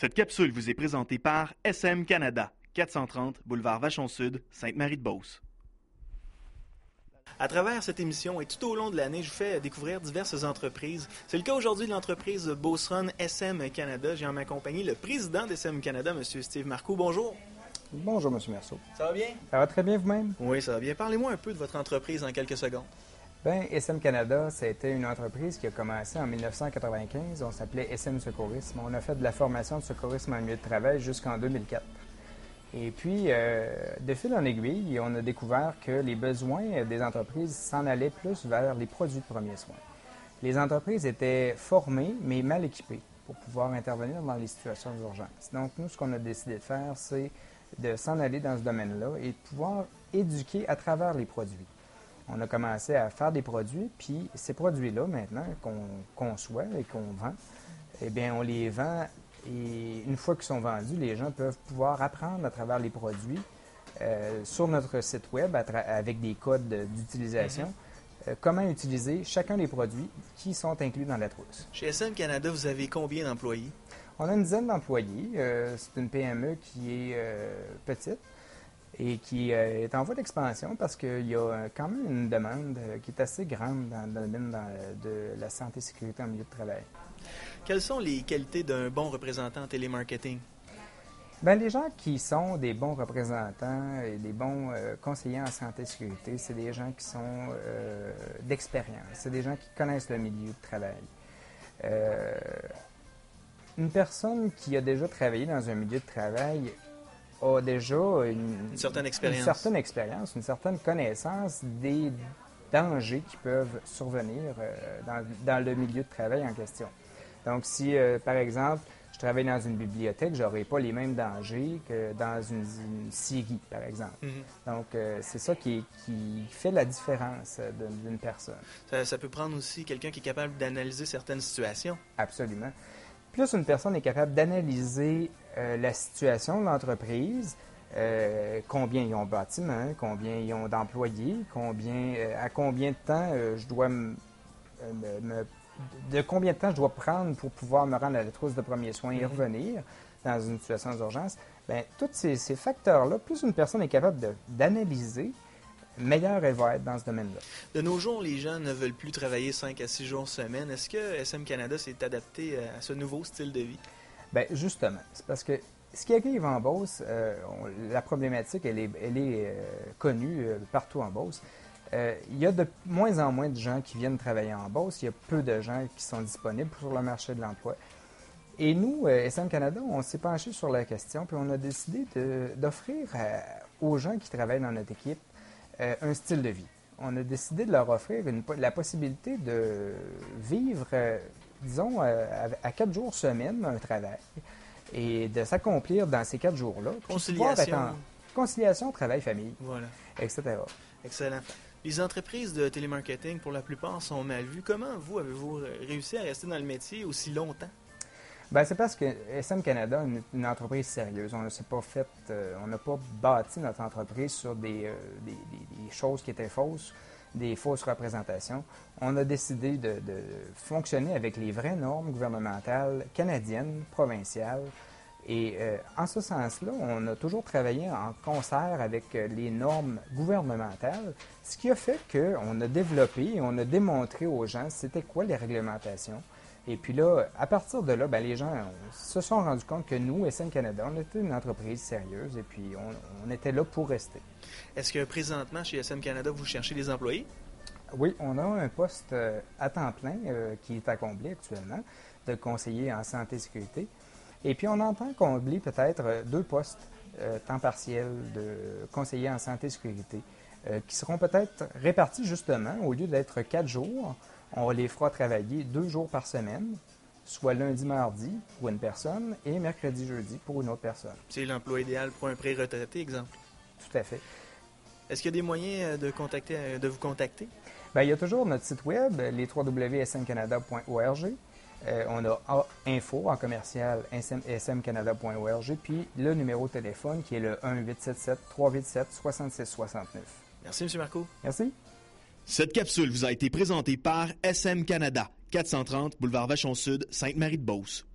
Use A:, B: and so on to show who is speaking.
A: Cette capsule vous est présentée par SM Canada, 430 boulevard Vachon-Sud, Sainte-Marie-de-Beauce.
B: À travers cette émission et tout au long de l'année, je vous fais découvrir diverses entreprises. C'est le cas aujourd'hui de l'entreprise Beauce Run SM Canada. J'ai en ma compagnie le président d'SM Canada, M. Steve Marcoux. Bonjour.
C: Bonjour, M. Merceau.
B: Ça va bien?
C: Ça va très bien vous-même?
B: Oui, ça va bien. Parlez-moi un peu de votre entreprise en quelques secondes.
C: Bien, SM Canada, c'était une entreprise qui a commencé en 1995. On s'appelait SM Secourisme. On a fait de la formation de secourisme en milieu de travail jusqu'en 2004. Et puis, de fil en aiguille, on a découvert que les besoins des entreprises s'en allaient plus vers les produits de premiers soins. Les entreprises étaient formées, mais mal équipées pour pouvoir intervenir dans les situations d'urgence. Donc, nous, ce qu'on a décidé de faire, c'est de s'en aller dans ce domaine-là et de pouvoir éduquer à travers les produits. On a commencé à faire des produits, puis ces produits-là, maintenant, qu'on conçoit et qu'on vend, eh bien, on les vend. Et une fois qu'ils sont vendus, les gens peuvent pouvoir apprendre à travers les produits sur notre site web avec des codes d'utilisation, comment utiliser chacun des produits qui sont inclus dans la trousse.
B: Chez SM Canada, vous avez combien d'employés?
C: On a une dizaine d'employés. C'est une PME qui est petite et qui est en voie d'expansion parce qu'il y a quand même une demande qui est assez grande dans le domaine de la santé et sécurité en milieu de travail.
B: Quelles sont les qualités d'un bon représentant en télémarketing?
C: Bien, les gens qui sont des bons représentants et des bons conseillers en santé et sécurité, c'est des gens qui sont d'expérience, c'est des gens qui connaissent le milieu de travail. Une personne qui a déjà travaillé dans un milieu de travail a déjà une certaine expérience, une certaine connaissance des dangers qui peuvent survenir dans le milieu de travail en question. Donc, si, par exemple, je travaille dans une bibliothèque, je n'aurai pas les mêmes dangers que dans une scierie, par exemple. Donc, c'est ça qui fait la différence d'une personne.
B: Ça peut prendre aussi quelqu'un qui est capable d'analyser certaines situations.
C: Absolument. Plus une personne est capable d'analyser la situation de l'entreprise, combien ils ont de bâtiments, combien ils ont d'employés, à combien de temps je dois de combien de temps je dois prendre pour pouvoir me rendre à la trousse de premiers soins et revenir dans une situation d'urgence. Bien, tous ces facteurs-là, plus une personne est capable d'analyser, meilleure elle va être dans ce domaine-là.
B: De nos jours, les gens ne veulent plus travailler 5 à 6 jours semaine. Est-ce que SM Canada s'est adapté à ce nouveau style de vie?
C: Bien, justement. C'est parce que ce qui arrive en Beauce, la problématique, elle est connue partout en Beauce. Il y a de moins en moins de gens qui viennent travailler en Beauce. Il y a peu de gens qui sont disponibles sur le marché de l'emploi. Et nous, SM Canada, on s'est penché sur la question, puis on a décidé d'offrir aux gens qui travaillent dans notre équipe un style de vie. On a décidé de leur offrir la possibilité de vivre, disons, à 4 jours semaine un travail et de s'accomplir dans ces 4 jours-là. Conciliation, travail-famille,
B: voilà,
C: etc.
B: Excellent. Les entreprises de télémarketing, pour la plupart, sont mal vues. Comment avez-vous réussi à rester dans le métier aussi longtemps?
C: Bien, c'est parce que SM Canada est une entreprise sérieuse. On n'a pas bâti notre entreprise sur des choses qui étaient fausses, des fausses représentations. On a décidé de fonctionner avec les vraies normes gouvernementales canadiennes, provinciales. Et en ce sens-là, on a toujours travaillé en concert avec les normes gouvernementales, ce qui a fait qu'on a développé et on a démontré aux gens c'était quoi les réglementations. Et puis là, à partir de là, bien, les gens se sont rendus compte que nous, SM Canada, on était une entreprise sérieuse et puis on était là pour rester.
B: Est-ce que présentement, chez SM Canada, vous cherchez des employés?
C: Oui, on a un poste à temps plein qui est à combler actuellement, de conseiller en santé et sécurité. Et puis, on entend combler peut-être 2 postes temps partiel de conseiller en santé et sécurité qui seront peut-être répartis justement, au lieu d'être 4 jours, on les fera travailler 2 jours par semaine, soit lundi, mardi pour une personne et mercredi, jeudi pour une autre personne. C'est
B: l'emploi idéal pour un pré-retraité, exemple?
C: Tout à fait.
B: Est-ce qu'il y a des moyens de vous contacter?
C: Bien, il y a toujours notre site web, les www.smcanada.org. On a info en commercial smcanada.org, puis le numéro de téléphone qui est le 1-877-387-6669.
B: Merci, M. Marcoux.
C: Merci.
A: Cette capsule vous a été présentée par SM Canada, 430 boulevard Vachon-Sud, Sainte-Marie-de-Beauce.